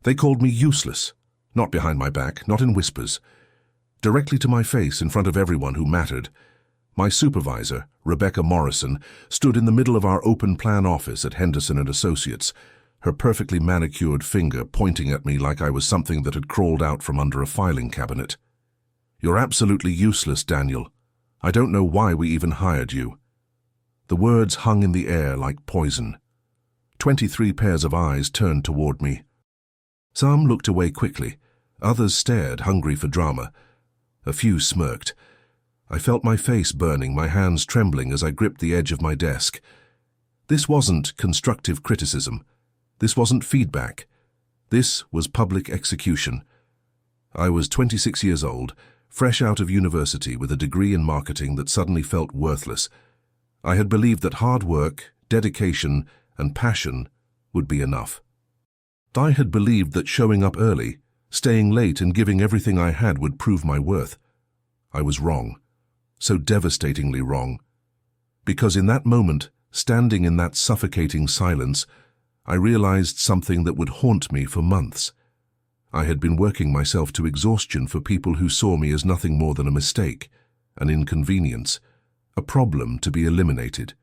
They called me useless, not behind my back, not in whispers. Directly to my face in front of everyone who mattered. My supervisor, Rebecca Morrison, stood in the middle of our open-plan office at Henderson and Associates, her perfectly manicured finger pointing at me like I was something that had crawled out from under a filing cabinet. "You're absolutely useless, Daniel. I don't know why we even hired you." The words hung in the air like poison. 23 pairs of eyes turned toward me. Some looked away quickly. Others stared, hungry for drama. A few smirked. I felt my face burning, my hands trembling as I gripped the edge of my desk. This wasn't constructive criticism. This wasn't feedback. This was public execution. I was 26 years old, fresh out of university with a degree in marketing that suddenly felt worthless. I had believed that hard work, dedication, and passion would be enough. I had believed that showing up early, staying late, and giving everything I had would prove my worth. I was wrong. So devastatingly wrong. Because in that moment, standing in that suffocating silence, I realized something that would haunt me for months. I had been working myself to exhaustion for people who saw me as nothing more than a mistake, an inconvenience, a problem to be eliminated.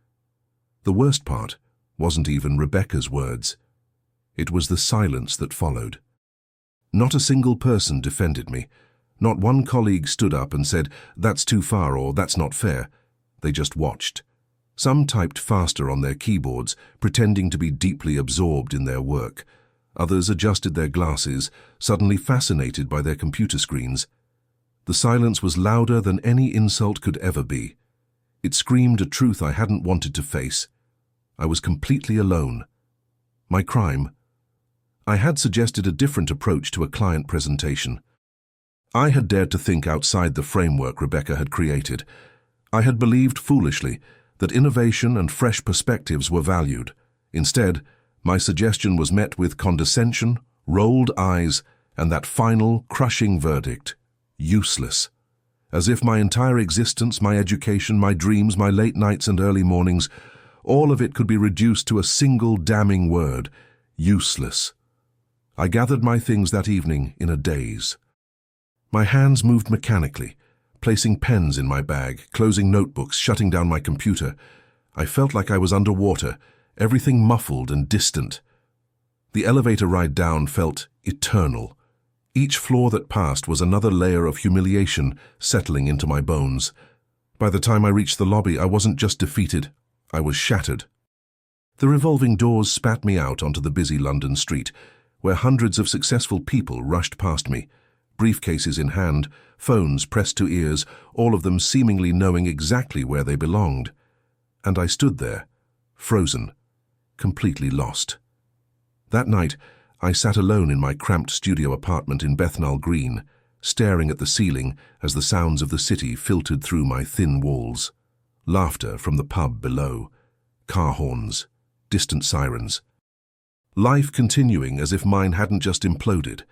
The worst part wasn't even Rebecca's words. It was the silence that followed. Not a single person defended me. Not one colleague stood up and said, "That's too far," or "That's not fair." They just watched. Some typed faster on their keyboards, pretending to be deeply absorbed in their work. Others adjusted their glasses, suddenly fascinated by their computer screens. The silence was louder than any insult could ever be. It screamed a truth I hadn't wanted to face. I was completely alone. My crime? I had suggested a different approach to a client presentation. I had dared to think outside the framework Rebecca had created. I had believed foolishly that innovation and fresh perspectives were valued. Instead, my suggestion was met with condescension, rolled eyes, and that final, crushing verdict: useless. As if my entire existence, my education, my dreams, my late nights and early mornings, all of it could be reduced to a single damning word: useless. I gathered my things that evening in a daze. My hands moved mechanically, placing pens in my bag, closing notebooks, shutting down my computer. I felt like I was underwater, everything muffled and distant. The elevator ride down felt eternal. Each floor that passed was another layer of humiliation settling into my bones. By the time I reached the lobby, I wasn't just defeated, I was shattered. The revolving doors spat me out onto the busy London street, where hundreds of successful people rushed past me. Briefcases in hand, phones pressed to ears, all of them seemingly knowing exactly where they belonged. And I stood there, frozen, completely lost. That night, I sat alone in my cramped studio apartment in Bethnal Green, staring at the ceiling as the sounds of the city filtered through my thin walls. Laughter from the pub below, car horns, distant sirens. Life continuing as if mine hadn't just imploded.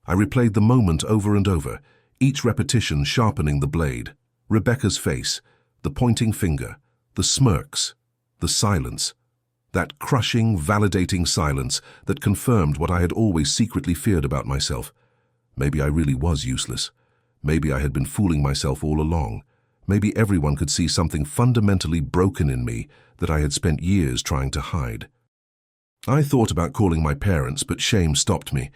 I replayed the moment over and over, each repetition sharpening the blade. Rebecca's face, the pointing finger, the smirks, the silence. That crushing, validating silence that confirmed what I had always secretly feared about myself. Maybe I really was useless. Maybe I had been fooling myself all along. Maybe everyone could see something fundamentally broken in me that I had spent years trying to hide. I thought about calling my parents, but shame stopped me.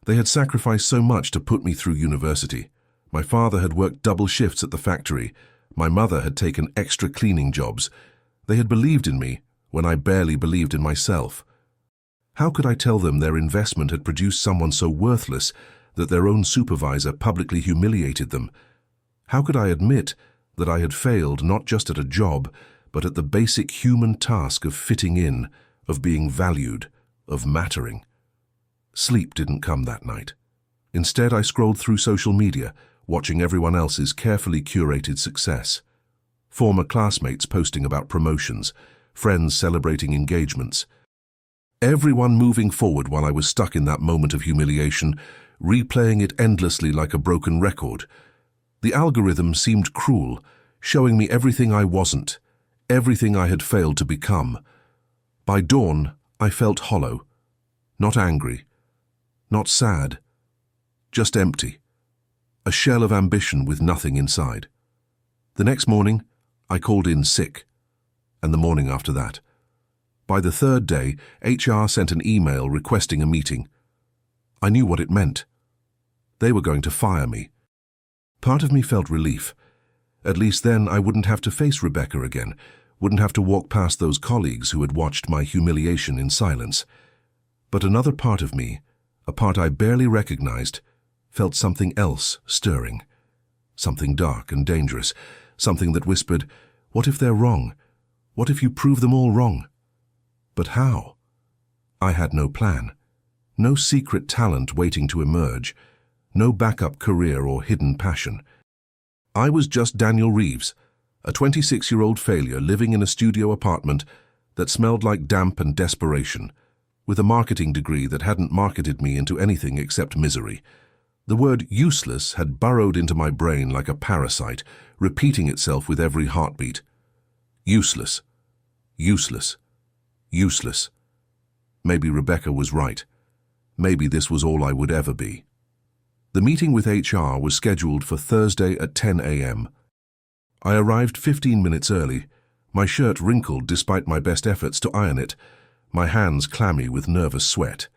They had sacrificed so much to put me through university. My father had worked double shifts at the factory. My mother had taken extra cleaning jobs. They had believed in me when I barely believed in myself. How could I tell them their investment had produced someone so worthless that their own supervisor publicly humiliated them? How could I admit that I had failed not just at a job, but at the basic human task of fitting in, of being valued, of mattering? Sleep didn't come that night. Instead, I scrolled through social media, watching everyone else's carefully curated success. Former classmates posting about promotions, friends celebrating engagements. Everyone moving forward while I was stuck in that moment of humiliation, replaying it endlessly like a broken record. The algorithm seemed cruel, showing me everything I wasn't, everything I had failed to become. By dawn, I felt hollow, not angry, Not sad, just empty. A shell of ambition with nothing inside. The next morning, I called in sick, and the morning after that. By the third day, HR sent an email requesting a meeting. I knew what it meant. They were going to fire me. Part of me felt relief. At least then I wouldn't have to face Rebecca again, wouldn't have to walk past those colleagues who had watched my humiliation in silence. But another part of me, a part I barely recognized, felt something else stirring. Something dark and dangerous, something that whispered, what if they're wrong? What if you prove them all wrong? But how? I had no plan. No secret talent waiting to emerge. No backup career or hidden passion. I was just Daniel Reeves, a 26-year-old failure living in a studio apartment that smelled like damp and desperation, with a marketing degree that hadn't marketed me into anything except misery. The word useless had burrowed into my brain like a parasite, repeating itself with every heartbeat. Useless. Useless. Useless. Maybe Rebecca was right. Maybe this was all I would ever be. The meeting with HR was scheduled for Thursday at 10 a.m. I arrived 15 minutes early, my shirt wrinkled despite my best efforts to iron it, my hands clammy with nervous sweat.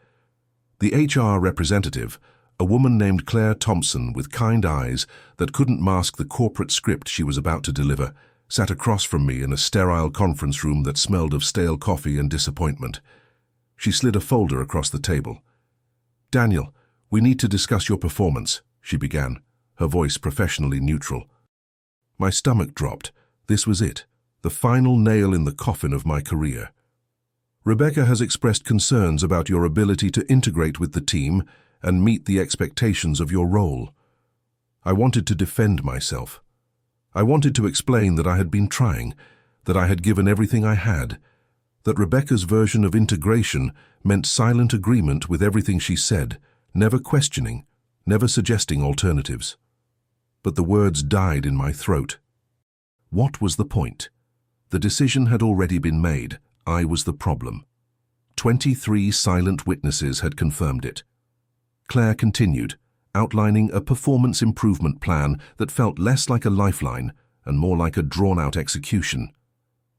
The HR representative, a woman named Claire Thompson with kind eyes that couldn't mask the corporate script she was about to deliver, sat across from me in a sterile conference room that smelled of stale coffee and disappointment. She slid a folder across the table. "Daniel, we need to discuss your performance," she began, her voice professionally neutral. My stomach dropped. This was it, the final nail in the coffin of my career. "Rebecca has expressed concerns about your ability to integrate with the team and meet the expectations of your role." I wanted to defend myself. I wanted to explain that I had been trying, that I had given everything I had, that Rebecca's version of integration meant silent agreement with everything she said, never questioning, never suggesting alternatives. But the words died in my throat. What was the point? The decision had already been made. I was the problem. 23 silent witnesses had confirmed it. Claire continued, outlining a performance improvement plan that felt less like a lifeline and more like a drawn-out execution.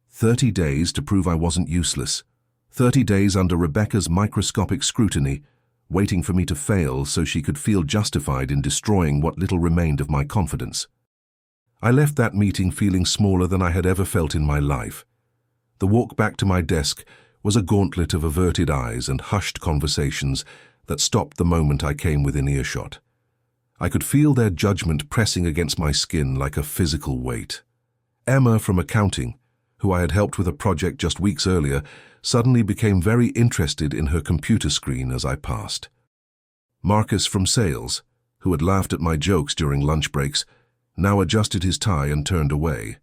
30 days to prove I wasn't useless. 30 days under Rebecca's microscopic scrutiny, waiting for me to fail so she could feel justified in destroying what little remained of my confidence. I left that meeting feeling smaller than I had ever felt in my life. The walk back to my desk was a gauntlet of averted eyes and hushed conversations that stopped the moment I came within earshot. I could feel their judgment pressing against my skin like a physical weight. Emma from accounting, who I had helped with a project just weeks earlier, suddenly became very interested in her computer screen as I passed. Marcus from sales, who had laughed at my jokes during lunch breaks, now adjusted his tie and turned away.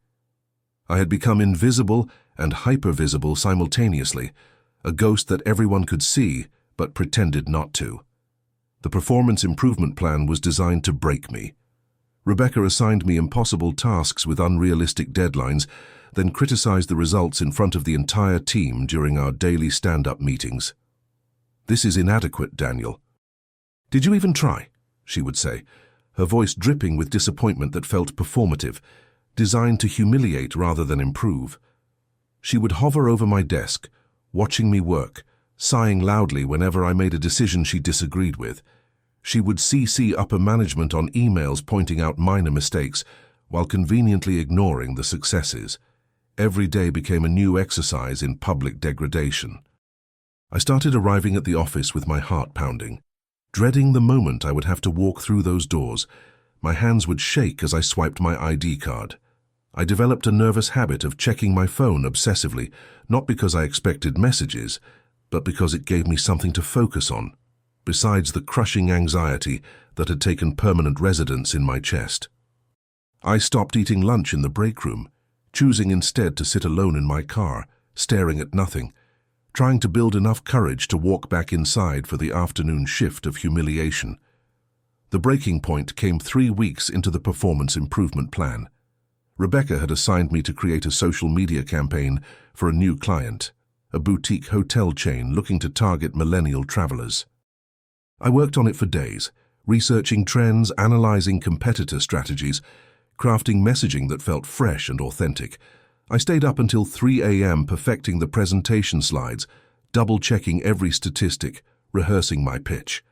I had become invisible and hypervisible simultaneously, a ghost that everyone could see but pretended not to. The performance improvement plan was designed to break me. Rebecca assigned me impossible tasks with unrealistic deadlines, then criticized the results in front of the entire team during our daily stand-up meetings. "This is inadequate, Daniel." "Did you even try?" she would say, her voice dripping with disappointment that felt performative, designed to humiliate rather than improve. She would hover over my desk, watching me work, sighing loudly whenever I made a decision she disagreed with. She would CC upper management on emails pointing out minor mistakes, while conveniently ignoring the successes. Every day became a new exercise in public degradation. I started arriving at the office with my heart pounding, dreading the moment I would have to walk through those doors. My hands would shake as I swiped my ID card. I developed a nervous habit of checking my phone obsessively, not because I expected messages, but because it gave me something to focus on, besides the crushing anxiety that had taken permanent residence in my chest. I stopped eating lunch in the break room, choosing instead to sit alone in my car, staring at nothing, trying to build enough courage to walk back inside for the afternoon shift of humiliation. The breaking point came 3 weeks into the performance improvement plan. Rebecca had assigned me to create a social media campaign for a new client, a boutique hotel chain looking to target millennial travelers. I worked on it for days, researching trends, analyzing competitor strategies, crafting messaging that felt fresh and authentic. I stayed up until 3 a.m. perfecting the presentation slides, double-checking every statistic, rehearsing my pitch.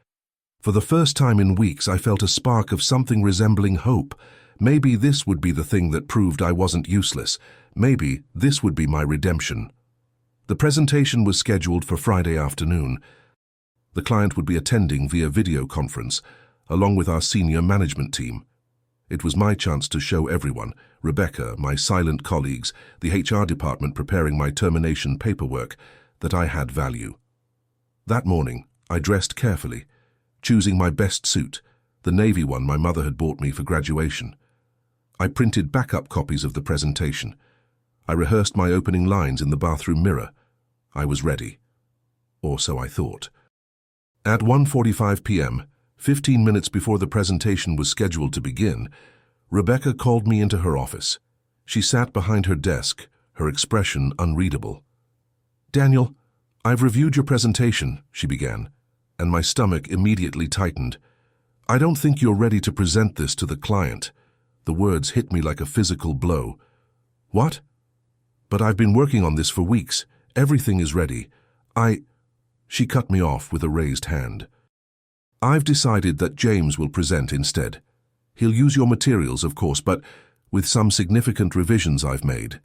For the first time in weeks, I felt a spark of something resembling hope. Maybe this would be the thing that proved I wasn't useless. Maybe this would be my redemption. The presentation was scheduled for Friday afternoon. The client would be attending via video conference, along with our senior management team. It was my chance to show everyone, Rebecca, my silent colleagues, the HR department preparing my termination paperwork, that I had value. That morning, I dressed carefully, choosing my best suit, the navy one my mother had bought me for graduation. I printed backup copies of the presentation. I rehearsed my opening lines in the bathroom mirror. I was ready. Or so I thought. At 1:45 p.m., 15 minutes before the presentation was scheduled to begin, Rebecca called me into her office. She sat behind her desk, her expression unreadable. "Daniel, I've reviewed your presentation," she began, and my stomach immediately tightened. "I don't think you're ready to present this to the client." The words hit me like a physical blow. "What?" "But I've been working on this for weeks. Everything is ready. She cut me off with a raised hand. "I've decided that James will present instead. He'll use your materials, of course, but with some significant revisions I've made.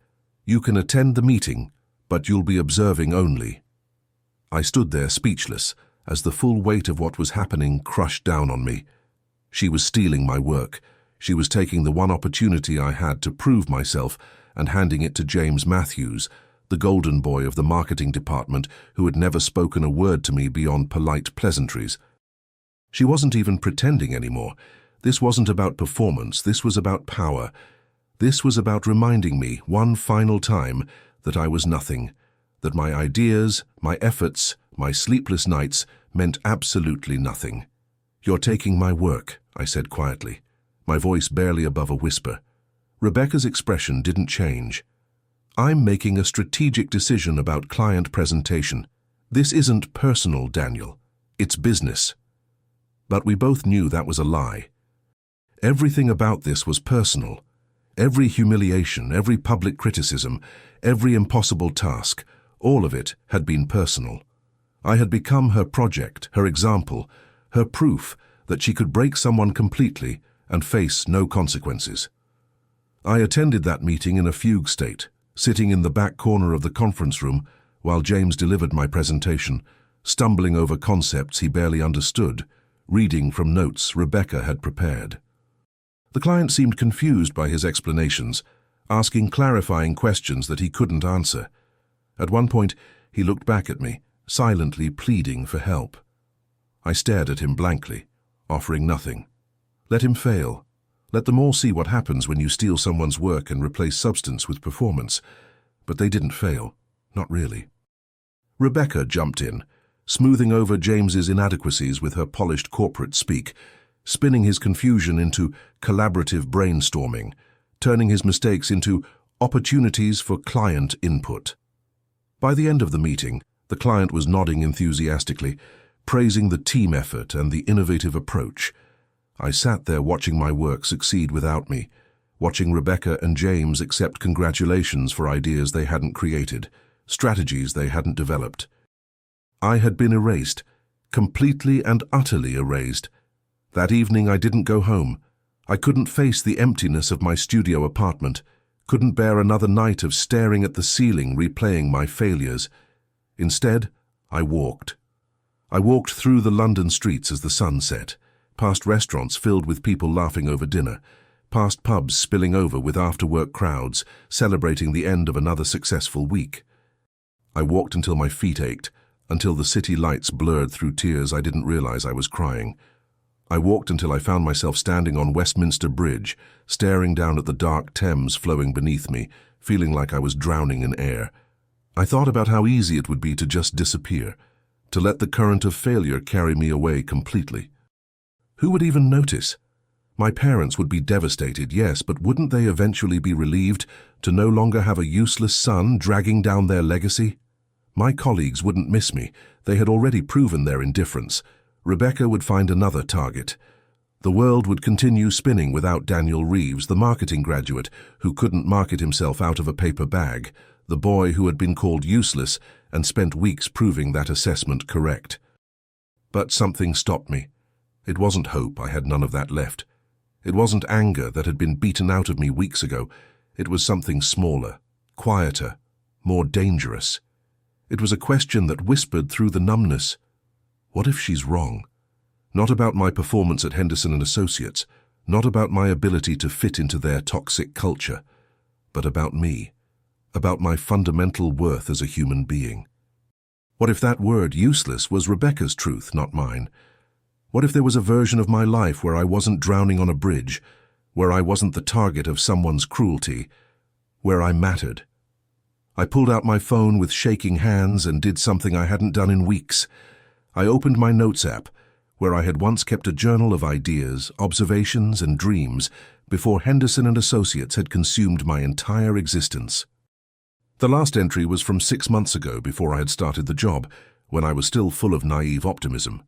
You can attend the meeting, but you'll be observing only." I stood there speechless, as the full weight of what was happening crushed down on me. She was stealing my work. She was taking the one opportunity I had to prove myself and handing it to James Matthews, the golden boy of the marketing department who had never spoken a word to me beyond polite pleasantries. She wasn't even pretending anymore. This wasn't about performance. This was about power. This was about reminding me, one final time, that I was nothing, that my ideas, my efforts, my sleepless nights meant absolutely nothing. "You're taking my work," I said quietly, my voice barely above a whisper. Rebecca's expression didn't change. "I'm making a strategic decision about client presentation. This isn't personal, Daniel. It's business." But we both knew that was a lie. Everything about this was personal. Every humiliation, every public criticism, every impossible task, all of it had been personal. I had become her project, her example, her proof that she could break someone completely and face no consequences. I attended that meeting in a fugue state, sitting in the back corner of the conference room while James delivered my presentation, stumbling over concepts he barely understood, reading from notes Rebecca had prepared. The client seemed confused by his explanations, asking clarifying questions that he couldn't answer. At one point, he looked back at me, silently pleading for help. I stared at him blankly, offering nothing. Let him fail. Let them all see what happens when you steal someone's work and replace substance with performance. But they didn't fail. Not really. Rebecca jumped in, smoothing over James's inadequacies with her polished corporate speak, spinning his confusion into collaborative brainstorming, turning his mistakes into opportunities for client input. By the end of the meeting, the client was nodding enthusiastically, praising the team effort and the innovative approach. I sat there watching my work succeed without me, watching Rebecca and James accept congratulations for ideas they hadn't created, strategies they hadn't developed. I had been erased, completely and utterly erased. That evening I didn't go home. I couldn't face the emptiness of my studio apartment, couldn't bear another night of staring at the ceiling replaying my failures. Instead, I walked. I walked through the London streets as the sun set, past restaurants filled with people laughing over dinner, past pubs spilling over with after-work crowds celebrating the end of another successful week. I walked until my feet ached, until the city lights blurred through tears I didn't realize I was crying. I walked until I found myself standing on Westminster Bridge, staring down at the dark Thames flowing beneath me, feeling like I was drowning in air. I thought about how easy it would be to just disappear, to let the current of failure carry me away completely. Who would even notice? My parents would be devastated, yes, but wouldn't they eventually be relieved to no longer have a useless son dragging down their legacy? My colleagues wouldn't miss me. They had already proven their indifference. Rebecca would find another target. The world would continue spinning without Daniel Reeves, the marketing graduate who couldn't market himself out of a paper bag, the boy who had been called useless and spent weeks proving that assessment correct. But something stopped me. It wasn't hope, I had none of that left. It wasn't anger that had been beaten out of me weeks ago. It was something smaller, quieter, more dangerous. It was a question that whispered through the numbness. What if she's wrong? Not about my performance at Henderson and Associates, not about my ability to fit into their toxic culture, but about me, about my fundamental worth as a human being. What if that word, useless, was Rebecca's truth, not mine? What if there was a version of my life where I wasn't drowning on a bridge, where I wasn't the target of someone's cruelty, where I mattered? I pulled out my phone with shaking hands and did something I hadn't done in weeks. I opened my notes app, where I had once kept a journal of ideas, observations, and dreams before Henderson and Associates had consumed my entire existence. The last entry was from 6 months ago, before I had started the job, when I was still full of naive optimism.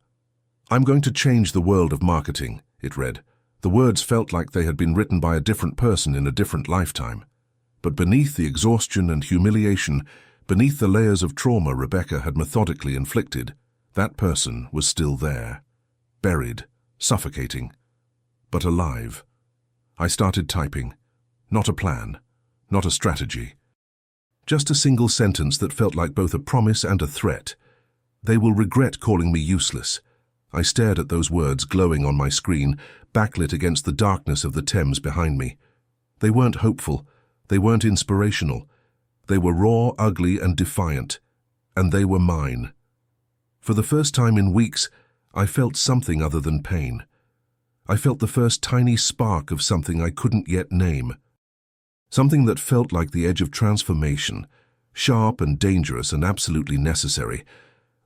"I'm going to change the world of marketing," it read. The words felt like they had been written by a different person in a different lifetime. But beneath the exhaustion and humiliation, beneath the layers of trauma Rebecca had methodically inflicted, that person was still there. Buried, suffocating, but alive. I started typing. Not a plan, not a strategy. Just a single sentence that felt like both a promise and a threat. "They will regret calling me useless." I stared at those words glowing on my screen, backlit against the darkness of the Thames behind me. They weren't hopeful. They weren't inspirational. They were raw, ugly, and defiant. And they were mine. For the first time in weeks, I felt something other than pain. I felt the first tiny spark of something I couldn't yet name. Something that felt like the edge of transformation, sharp and dangerous and absolutely necessary.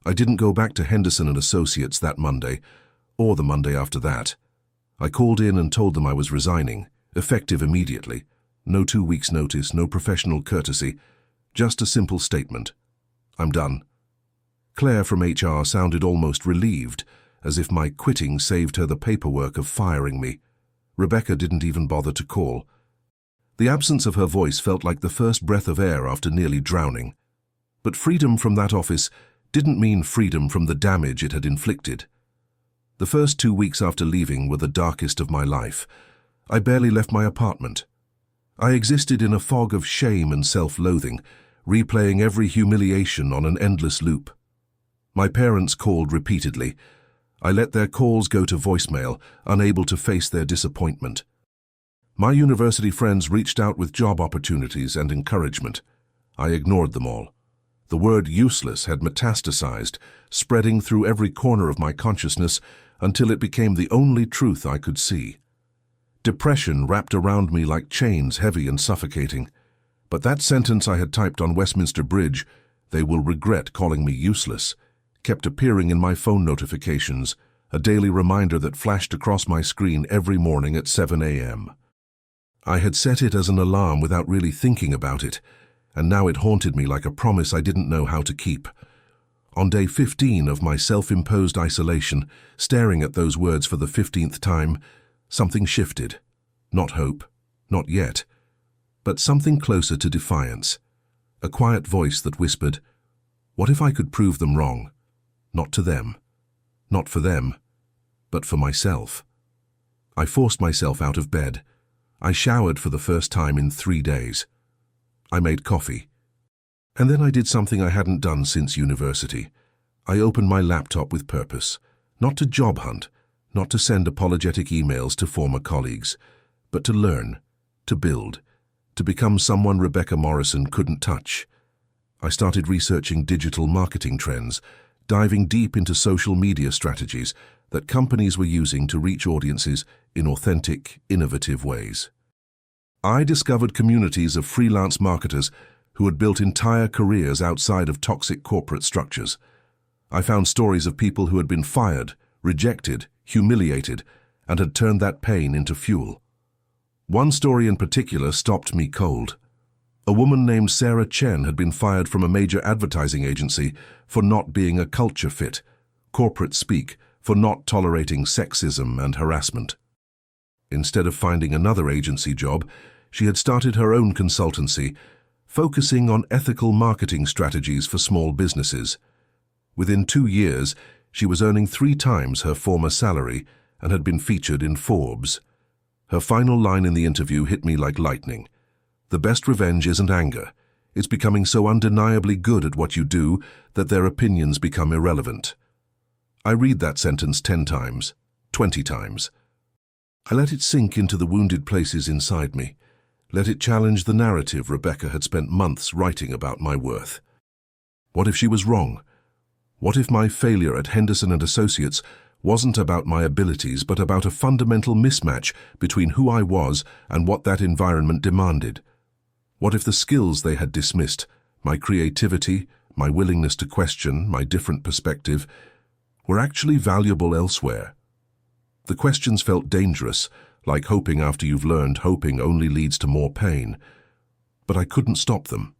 I didn't go back to Henderson and Associates that Monday, or the Monday after that. I called in and told them I was resigning, effective immediately. No 2 weeks' notice, no professional courtesy, just a simple statement. "I'm done." Claire from HR sounded almost relieved, as if my quitting saved her the paperwork of firing me. Rebecca didn't even bother to call. The absence of her voice felt like the first breath of air after nearly drowning. But freedom from that office didn't mean freedom from the damage it had inflicted. The first 2 weeks after leaving were the darkest of my life. I barely left my apartment. I existed in a fog of shame and self-loathing, replaying every humiliation on an endless loop. My parents called repeatedly. I let their calls go to voicemail, unable to face their disappointment. My university friends reached out with job opportunities and encouragement. I ignored them all. The word useless had metastasized, spreading through every corner of my consciousness until it became the only truth I could see. Depression wrapped around me like chains, heavy and suffocating. But that sentence I had typed on Westminster Bridge, "They will regret calling me useless," kept appearing in my phone notifications, a daily reminder that flashed across my screen every morning at 7 a.m. I had set it as an alarm without really thinking about it, and now it haunted me like a promise I didn't know how to keep. On day 15 of my self-imposed isolation, staring at those words for the 15th time, something shifted. Not hope, not yet, but something closer to defiance. A quiet voice that whispered, "What if I could prove them wrong? Not to them, not for them, but for myself." I forced myself out of bed. I showered for the first time in 3 days. I made coffee. And then I did something I hadn't done since university. I opened my laptop with purpose, not to job hunt, not to send apologetic emails to former colleagues, but to learn, to build, to become someone Rebecca Morrison couldn't touch. I started researching digital marketing trends, diving deep into social media strategies that companies were using to reach audiences in authentic, innovative ways. I discovered communities of freelance marketers who had built entire careers outside of toxic corporate structures. I found stories of people who had been fired, rejected, humiliated, and had turned that pain into fuel. One story in particular stopped me cold. A woman named Sarah Chen had been fired from a major advertising agency for not being a culture fit, corporate speak, for not tolerating sexism and harassment. Instead of finding another agency job, she had started her own consultancy, focusing on ethical marketing strategies for small businesses. Within 2 years, she was earning 3 times her former salary and had been featured in Forbes. Her final line in the interview hit me like lightning. "The best revenge isn't anger. It's becoming so undeniably good at what you do that their opinions become irrelevant." I read that sentence 10 times, 20 times. I let it sink into the wounded places inside me. Let it challenge the narrative Rebecca had spent months writing about my worth. What if she was wrong? What if my failure at Henderson & Associates wasn't about my abilities but about a fundamental mismatch between who I was and what that environment demanded? What if the skills they had dismissed, my creativity, my willingness to question, my different perspective, were actually valuable elsewhere? The questions felt dangerous, like hoping after you've learned hoping only leads to more pain. But I couldn't stop them.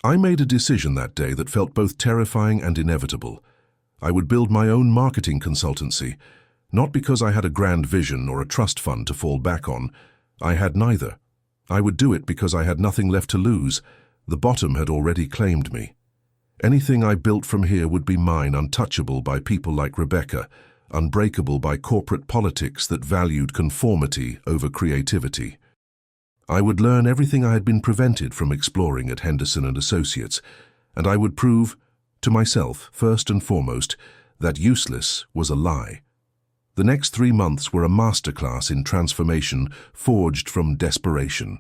I made a decision that day that felt both terrifying and inevitable. I would build my own marketing consultancy, not because I had a grand vision or a trust fund to fall back on. I had neither. I would do it because I had nothing left to lose. The bottom had already claimed me. Anything I built from here would be mine, untouchable by people like Rebecca, unbreakable by corporate politics that valued conformity over creativity. I would learn everything I had been prevented from exploring at Henderson & Associates, and I would prove, to myself first and foremost, that useless was a lie. The next 3 months were a masterclass in transformation forged from desperation.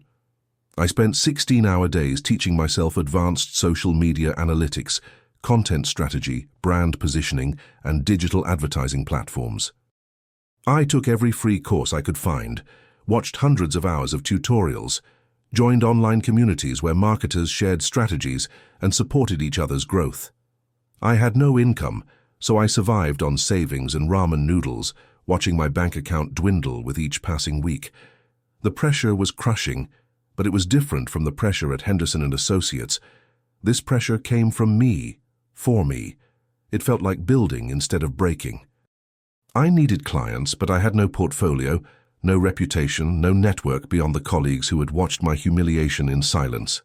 I spent 16-hour days teaching myself advanced social media analytics, content strategy, brand positioning, and digital advertising platforms. I took every free course I could find, watched hundreds of hours of tutorials, joined online communities where marketers shared strategies and supported each other's growth. I had no income, so I survived on savings and ramen noodles, watching my bank account dwindle with each passing week. The pressure was crushing, but it was different from the pressure at Henderson & Associates. This pressure came from me, for me. It felt like building instead of breaking. I needed clients, but I had no portfolio, no reputation, no network beyond the colleagues who had watched my humiliation in silence.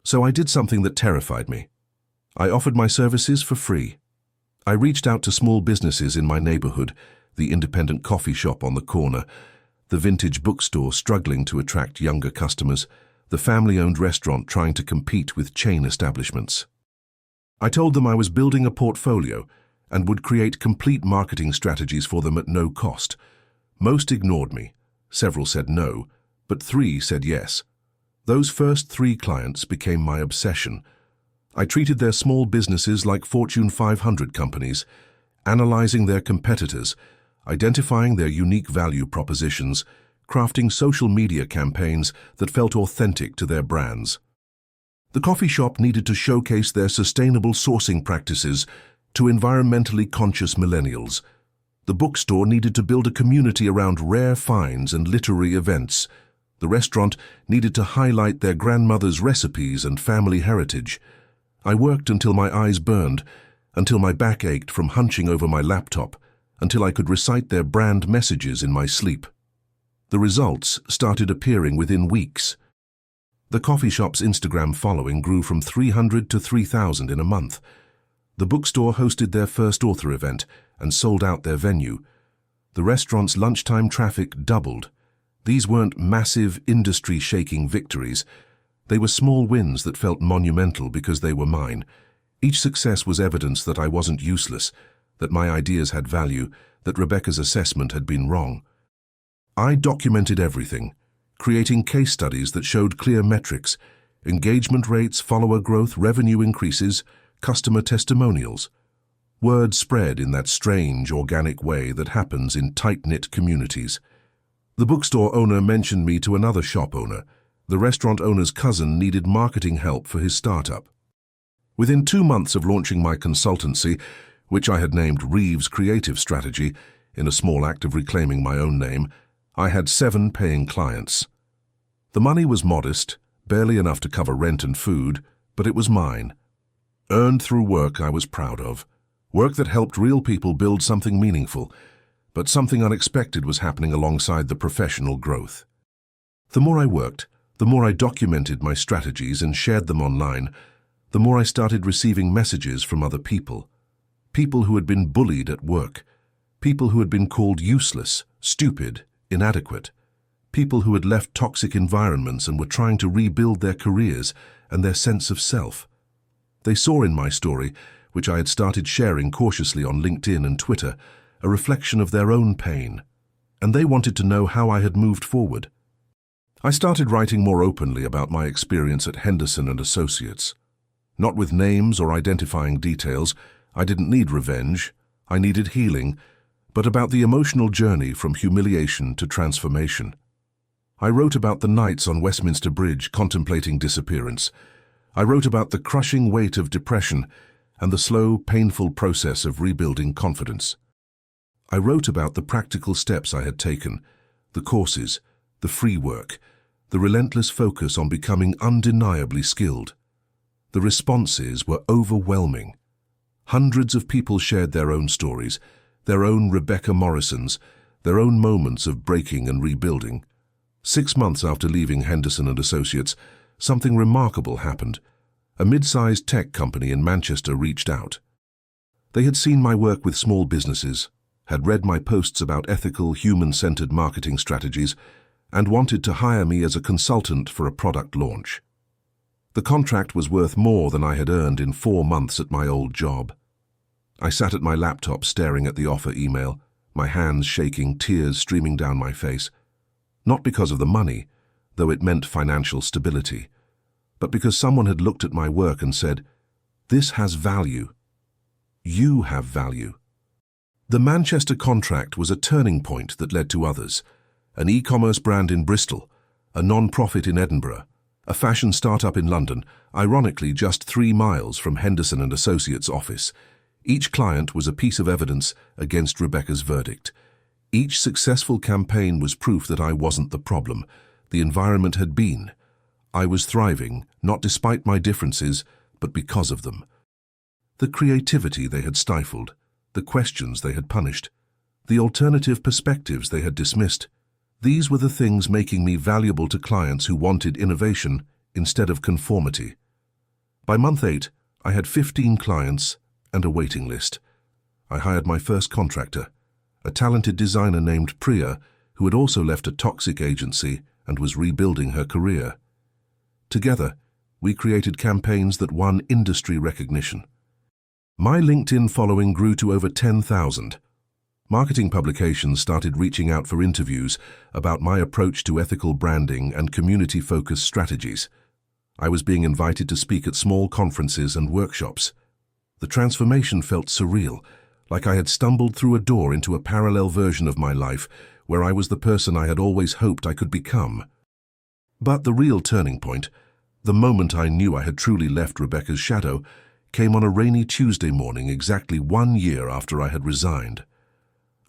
So I did something that terrified me. I offered my services for free. I reached out to small businesses in my neighborhood, the independent coffee shop on the corner, the vintage bookstore struggling to attract younger customers, the family-owned restaurant trying to compete with chain establishments. I told them I was building a portfolio and would create complete marketing strategies for them at no cost. Most ignored me. Several said no, but 3 said yes. Those first 3 clients became my obsession. I treated their small businesses like Fortune 500 companies, analyzing their competitors, identifying their unique value propositions, crafting social media campaigns that felt authentic to their brands. The coffee shop needed to showcase their sustainable sourcing practices to environmentally conscious millennials. The bookstore needed to build a community around rare finds and literary events. The restaurant needed to highlight their grandmother's recipes and family heritage. I worked until my eyes burned, until my back ached from hunching over my laptop, until I could recite their brand messages in my sleep. The results started appearing within weeks. The coffee shop's Instagram following grew from 300 to 3,000 in a month. The bookstore hosted their first author event and sold out their venue. The restaurant's lunchtime traffic doubled. These weren't massive, industry-shaking victories. They were small wins that felt monumental because they were mine. Each success was evidence that I wasn't useless, that my ideas had value, that Rebecca's assessment had been wrong. I documented everything, creating case studies that showed clear metrics: engagement rates, follower growth, revenue increases, customer testimonials. Word spread in that strange, organic way that happens in tight-knit communities. The bookstore owner mentioned me to another shop owner. The restaurant owner's cousin needed marketing help for his startup. Within 2 months of launching my consultancy, which I had named Reeves Creative Strategy, in a small act of reclaiming my own name, I had 7 paying clients. The money was modest, barely enough to cover rent and food, but it was mine. Earned through work I was proud of, Work that helped real people build something meaningful, but something unexpected was happening alongside the professional growth. The more I worked, the more I documented my strategies and shared them online, the more I started receiving messages from other people. People who had been bullied at work, people who had been called useless, stupid, inadequate, people who had left toxic environments and were trying to rebuild their careers and their sense of self. They saw in my story, which I had started sharing cautiously on LinkedIn and Twitter, a reflection of their own pain, and they wanted to know how I had moved forward. I started writing more openly about my experience at Henderson and Associates. Not with names or identifying details, I didn't need revenge, I needed healing, but about the emotional journey from humiliation to transformation. I wrote about the nights on Westminster Bridge contemplating disappearance. I wrote about the crushing weight of depression and the slow, painful process of rebuilding confidence. I wrote about the practical steps I had taken, the courses, the free work, the relentless focus on becoming undeniably skilled. The responses were overwhelming. Hundreds of people shared their own stories, their own Rebecca Morrisons, their own moments of breaking and rebuilding. 6 months after leaving Henderson and Associates, something remarkable happened. A mid-sized tech company in Manchester reached out. They had seen my work with small businesses, had read my posts about ethical, human-centered marketing strategies, and wanted to hire me as a consultant for a product launch. The contract was worth more than I had earned in 4 months at my old job. I sat at my laptop staring at the offer email, my hands shaking, tears streaming down my face. Not because of the money, though it meant financial stability, but because someone had looked at my work and said, "This has value. You have value." The Manchester contract was a turning point that led to others. An e-commerce brand in Bristol, a non-profit in Edinburgh, a fashion startup in London, ironically just 3 miles from Henderson and Associates' office. Each client was a piece of evidence against Rebecca's verdict. Each successful campaign was proof that I wasn't the problem. The environment had been. I was thriving, not despite my differences, but because of them. The creativity they had stifled, the questions they had punished, the alternative perspectives they had dismissed. These were the things making me valuable to clients who wanted innovation instead of conformity. By month 8, I had 15 clients and a waiting list. I hired my first contractor, a talented designer named Priya, who had also left a toxic agency and was rebuilding her career. Together, we created campaigns that won industry recognition. My LinkedIn following grew to over 10,000. Marketing publications started reaching out for interviews about my approach to ethical branding and community-focused strategies. I was being invited to speak at small conferences and workshops. The transformation felt surreal, like I had stumbled through a door into a parallel version of my life where I was the person I had always hoped I could become. But the real turning point, the moment I knew I had truly left Rebecca's shadow, came on a rainy Tuesday morning exactly 1 year after I had resigned.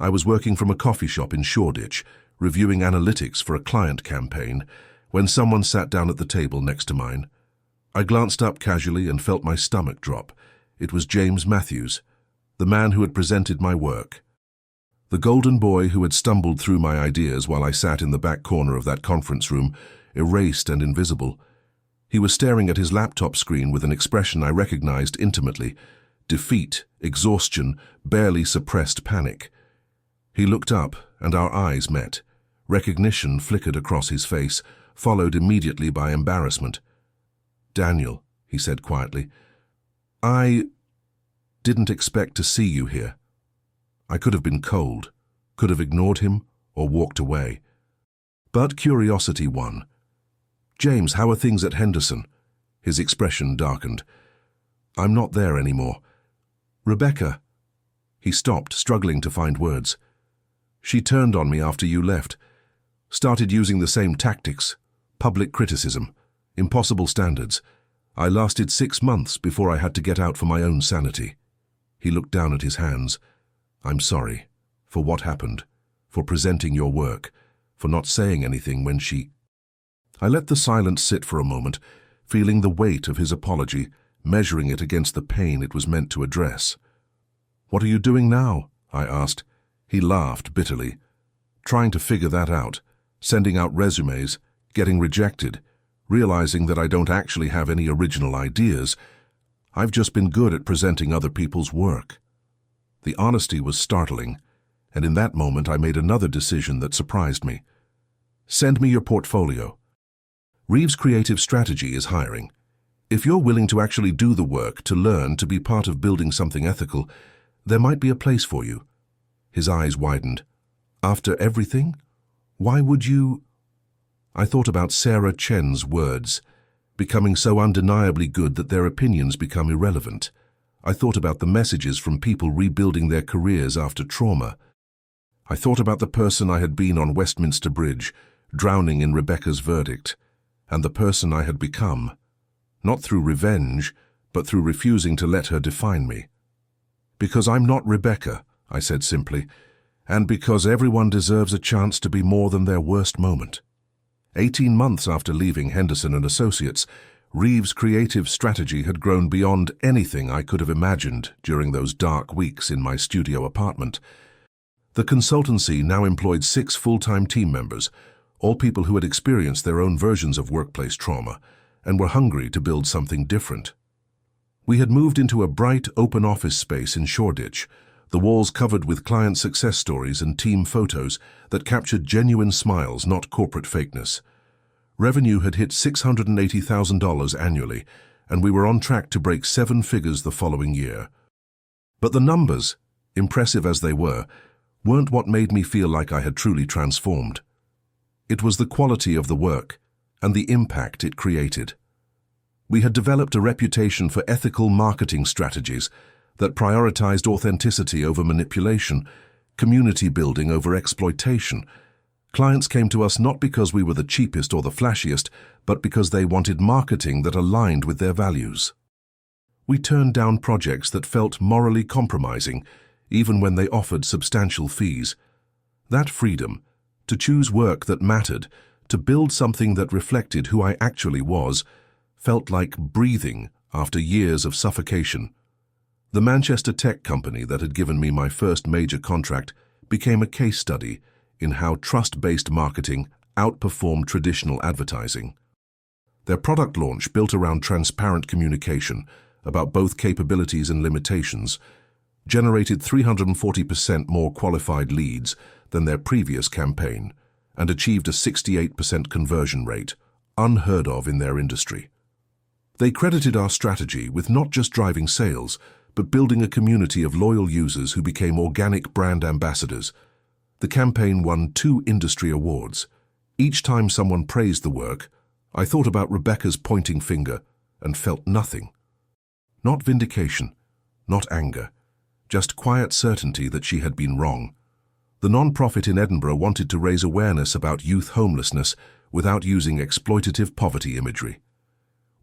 I was working from a coffee shop in Shoreditch, reviewing analytics for a client campaign, when someone sat down at the table next to mine. I glanced up casually and felt my stomach drop. It was James Matthews, the man who had presented my work. The golden boy who had stumbled through my ideas while I sat in the back corner of that conference room, erased and invisible. He was staring at his laptop screen with an expression I recognized intimately: defeat, exhaustion, barely suppressed panic. He looked up, and our eyes met. Recognition flickered across his face, followed immediately by embarrassment. "Daniel," he said quietly, "I didn't expect to see you here." I could have been cold, could have ignored him or walked away. But curiosity won. "James, how are things at Henderson?" His expression darkened. "I'm not there anymore." "Rebecca." He stopped, struggling to find words. "She turned on me after you left. Started using the same tactics. Public criticism. Impossible standards. I lasted 6 months before I had to get out for my own sanity." He looked down at his hands. "I'm sorry. For what happened. For presenting your work. For not saying anything when she—" I let the silence sit for a moment, feeling the weight of his apology, measuring it against the pain it was meant to address. "What are you doing now?" I asked. He laughed bitterly. "Trying to figure that out, sending out resumes, getting rejected, realizing that I don't actually have any original ideas. I've just been good at presenting other people's work." The honesty was startling, and in that moment I made another decision that surprised me. "Send me your portfolio." Reeves Creative Strategy is hiring. If you're willing to actually do the work, to learn, to be part of building something ethical, there might be a place for you. His eyes widened. "After everything? Why would you—" I thought about Sarah Chen's words, becoming so undeniably good that their opinions become irrelevant. I thought about the messages from people rebuilding their careers after trauma. I thought about the person I had been on Westminster Bridge, drowning in Rebecca's verdict, and the person I had become, not through revenge, but through refusing to let her define me. "Because I'm not Rebecca," I said simply, "and because everyone deserves a chance to be more than their worst moment." 18 months after leaving Henderson & Associates, Reeves Creative Strategy had grown beyond anything I could have imagined during those dark weeks in my studio apartment. The consultancy now employed 6 full-time team members, all people who had experienced their own versions of workplace trauma and were hungry to build something different. We had moved into a bright, open office space in Shoreditch, the walls covered with client success stories and team photos that captured genuine smiles, not corporate fakeness. Revenue had hit $680,000 annually, and we were on track to break 7 figures the following year. But the numbers, impressive as they were, weren't what made me feel like I had truly transformed. It was the quality of the work and the impact it created. We had developed a reputation for ethical marketing strategies that prioritized authenticity over manipulation, community building over exploitation. Clients came to us not because we were the cheapest or the flashiest, but because they wanted marketing that aligned with their values. We turned down projects that felt morally compromising, even when they offered substantial fees. That freedom, to choose work that mattered, to build something that reflected who I actually was, felt like breathing after years of suffocation. The Manchester tech company that had given me my first major contract became a case study in how trust-based marketing outperformed traditional advertising. Their product launch, built around transparent communication about both capabilities and limitations, generated 340% more qualified leads than their previous campaign and achieved a 68% conversion rate, unheard of in their industry. They credited our strategy with not just driving sales, but building a community of loyal users who became organic brand ambassadors. The campaign won 2 industry awards. Each time someone praised the work, I thought about Rebecca's pointing finger and felt nothing. Not vindication, not anger, just quiet certainty that she had been wrong. The non-profit in Edinburgh wanted to raise awareness about youth homelessness without using exploitative poverty imagery.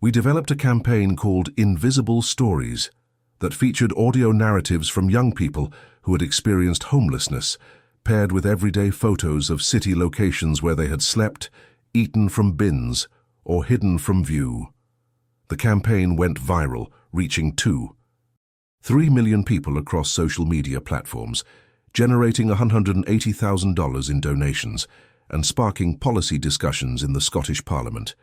We developed a campaign called Invisible Stories that featured audio narratives from young people who had experienced homelessness, paired with everyday photos of city locations where they had slept, eaten from bins, or hidden from view. The campaign went viral, reaching 3 million people across social media platforms, generating $180,000 in donations and sparking policy discussions in the Scottish Parliament.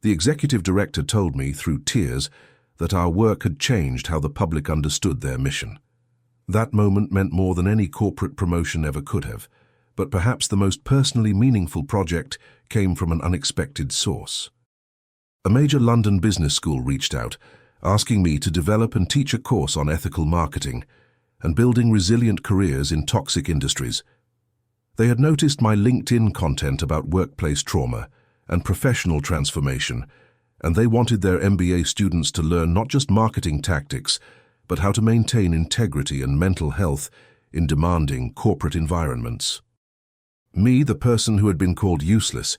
The executive director told me, through tears, that our work had changed how the public understood their mission. That moment meant more than any corporate promotion ever could have, but perhaps the most personally meaningful project came from an unexpected source. A major London business school reached out, asking me to develop and teach a course on ethical marketing and building resilient careers in toxic industries. They had noticed my LinkedIn content about workplace trauma and professional transformation, and they wanted their MBA students to learn not just marketing tactics, but how to maintain integrity and mental health in demanding corporate environments. Me, the person who had been called useless,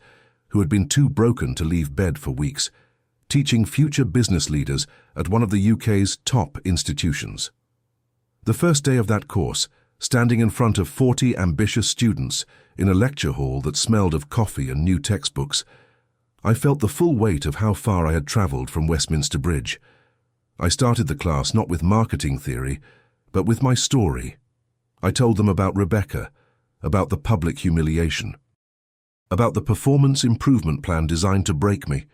who had been too broken to leave bed for weeks, teaching future business leaders at one of the UK's top institutions. The first day of that course, standing in front of 40 ambitious students in a lecture hall that smelled of coffee and new textbooks, I felt the full weight of how far I had travelled from Westminster Bridge. I started the class not with marketing theory, but with my story. I told them about Rebecca, about the public humiliation, about the performance improvement plan designed to break me,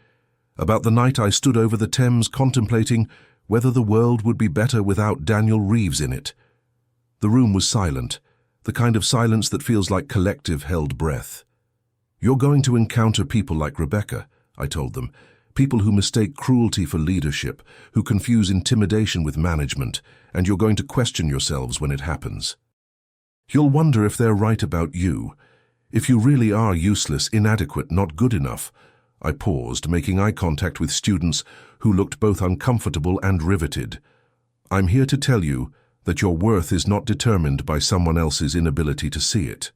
about the night I stood over the Thames contemplating whether the world would be better without Daniel Reeves in it. The room was silent, the kind of silence that feels like collective held breath. "You're going to encounter people like Rebecca," I told them, "people who mistake cruelty for leadership, who confuse intimidation with management, and you're going to question yourselves when it happens. You'll wonder if they're right about you, if you really are useless, inadequate, not good enough." I paused, making eye contact with students who looked both uncomfortable and riveted. "I'm here to tell you that your worth is not determined by someone else's inability to see it.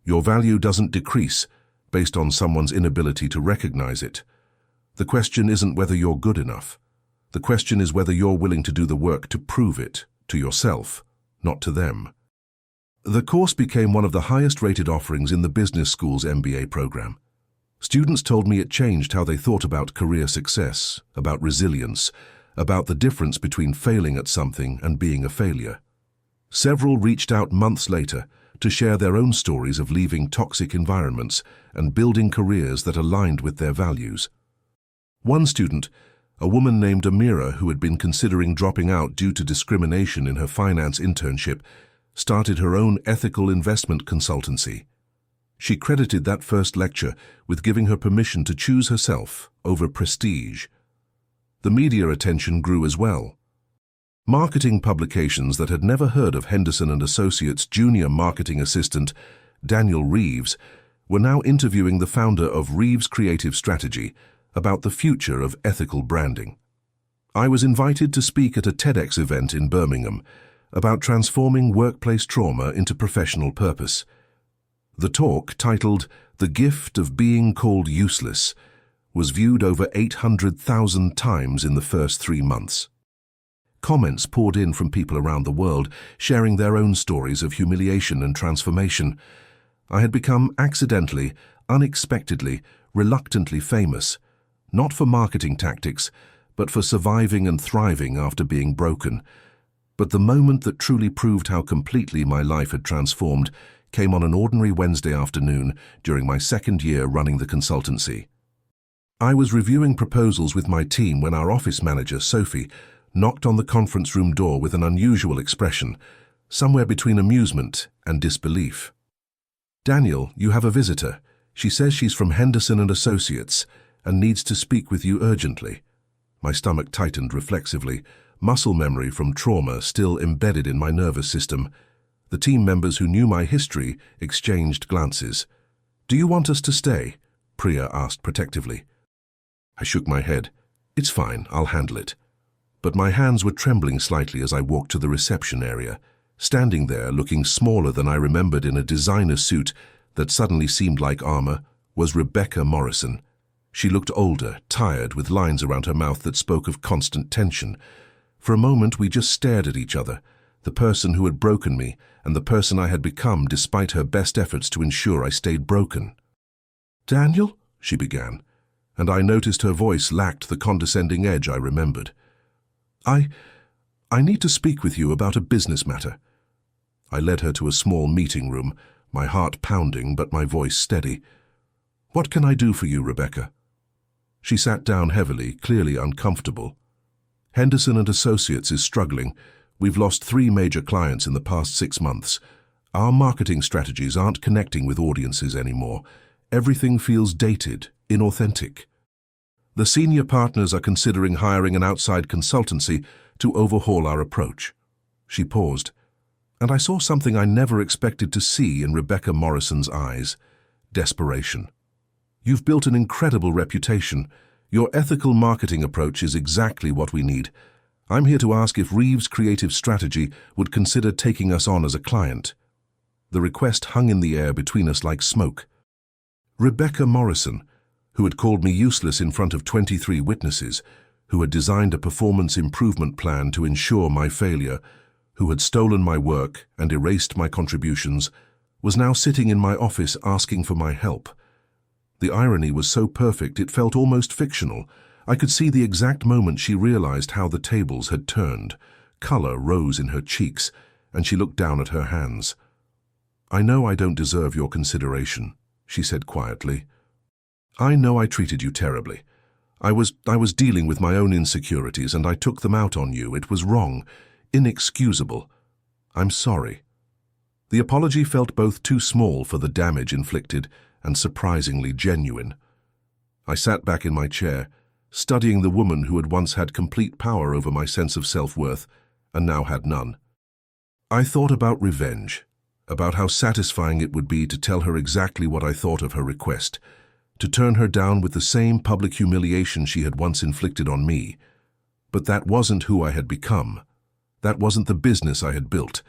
Your value doesn't decrease based on someone's inability to recognize it. The question isn't whether you're good enough. The question is whether you're willing to do the work to prove it to yourself, not to them." The course became one of the highest-rated offerings in the business school's MBA program. Students told me it changed how they thought about career success, about resilience, about the difference between failing at something and being a failure. Several reached out months later to share their own stories of leaving toxic environments and building careers that aligned with their values. One student, a woman named Amira who had been considering dropping out due to discrimination in her finance internship, started her own ethical investment consultancy. She credited that first lecture with giving her permission to choose herself over prestige. The media attention grew as well. Marketing publications that had never heard of Henderson & Associates' junior marketing assistant, Daniel Reeves, were now interviewing the founder of Reeves Creative Strategy about the future of ethical branding. I was invited to speak at a TEDx event in Birmingham about transforming workplace trauma into professional purpose. The talk, titled "The Gift of Being Called Useless," was viewed over 800,000 times in the first 3 months. Comments poured in from people around the world, sharing their own stories of humiliation and transformation. I had become accidentally, unexpectedly, reluctantly famous, not for marketing tactics, but for surviving and thriving after being broken. But the moment that truly proved how completely my life had transformed came on an ordinary Wednesday afternoon during my second year running the consultancy. I was reviewing proposals with my team when our office manager, Sophie, knocked on the conference room door with an unusual expression, somewhere between amusement and disbelief. "Daniel, you have a visitor. She says she's from Henderson & Associates and needs to speak with you urgently." My stomach tightened reflexively, muscle memory from trauma still embedded in my nervous system. The team members who knew my history exchanged glances. "Do you want us to stay?" Priya asked protectively. I shook my head. "It's fine, I'll handle it." But my hands were trembling slightly as I walked to the reception area. Standing there, looking smaller than I remembered in a designer suit that suddenly seemed like armor, was Rebecca Morrison. She looked older, tired, with lines around her mouth that spoke of constant tension. For a moment we just stared at each other, the person who had broken me and the person I had become despite her best efforts to ensure I stayed broken. "Daniel?" she began, and I noticed her voice lacked the condescending edge I remembered. I need to speak with you about a business matter." I led her to a small meeting room, my heart pounding but my voice steady. "What can I do for you, Rebecca?" She sat down heavily, clearly uncomfortable. "Henderson & Associates is struggling. We've lost 3 major clients in the past 6 months. Our marketing strategies aren't connecting with audiences anymore. Everything feels dated, inauthentic. The senior partners are considering hiring an outside consultancy to overhaul our approach." She paused, and I saw something I never expected to see in Rebecca Morrison's eyes: desperation. "You've built an incredible reputation. Your ethical marketing approach is exactly what we need. I'm here to ask if Reeves Creative Strategy would consider taking us on as a client." The request hung in the air between us like smoke. Rebecca Morrison, who had called me useless in front of 23 witnesses, who had designed a performance improvement plan to ensure my failure, who had stolen my work and erased my contributions, was now sitting in my office asking for my help. The irony was so perfect it felt almost fictional. I could see the exact moment she realized how the tables had turned. Color rose in her cheeks, and she looked down at her hands. "I know I don't deserve your consideration," she said quietly. "I know I treated you terribly. I was dealing with my own insecurities, and I took them out on you. It was wrong, inexcusable. I'm sorry." The apology felt both too small for the damage inflicted and surprisingly genuine. I sat back in my chair, studying the woman who had once had complete power over my sense of self-worth and now had none. I thought about revenge, about how satisfying it would be to tell her exactly what I thought of her request, to turn her down with the same public humiliation she had once inflicted on me. But that wasn't who I had become. That wasn't the business I had built.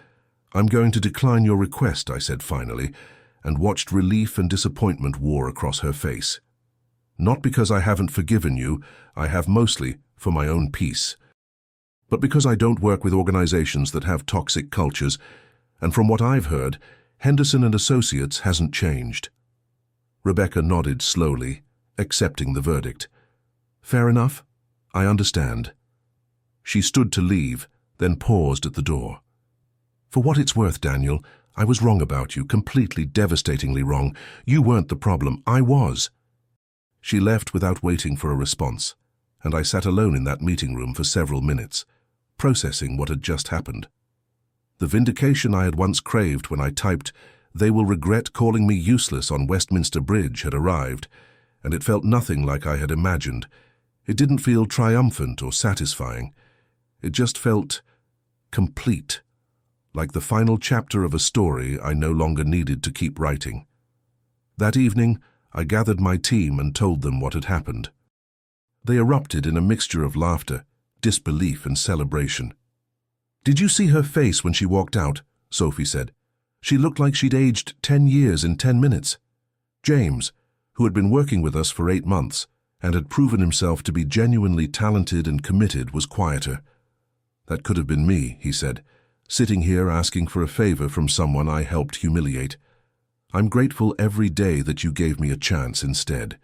"I'm going to decline your request," I said finally, and watched relief and disappointment war across her face. "Not because I haven't forgiven you, I have mostly for my own peace, but because I don't work with organizations that have toxic cultures, and from what I've heard, Henderson and Associates hasn't changed." Rebecca nodded slowly, accepting the verdict. "Fair enough. I understand." She stood to leave, then paused at the door. "For what it's worth, Daniel, I was wrong about you, completely devastatingly wrong. You weren't the problem, I was." She left without waiting for a response, and I sat alone in that meeting room for several minutes, processing what had just happened. The vindication I had once craved when I typed, "They will regret calling me useless" on Westminster Bridge had arrived, and it felt nothing like I had imagined. It didn't feel triumphant or satisfying. It just felt complete, like the final chapter of a story I no longer needed to keep writing. That evening, I gathered my team and told them what had happened. They erupted in a mixture of laughter, disbelief, and celebration. "Did you see her face when she walked out?" Sophie said. "She looked like she'd aged 10 years in 10 minutes. James, who had been working with us for 8 months and had proven himself to be genuinely talented and committed, was quieter. "That could have been me," he said, "sitting here asking for a favor from someone I helped humiliate. I'm grateful every day that you gave me a chance instead."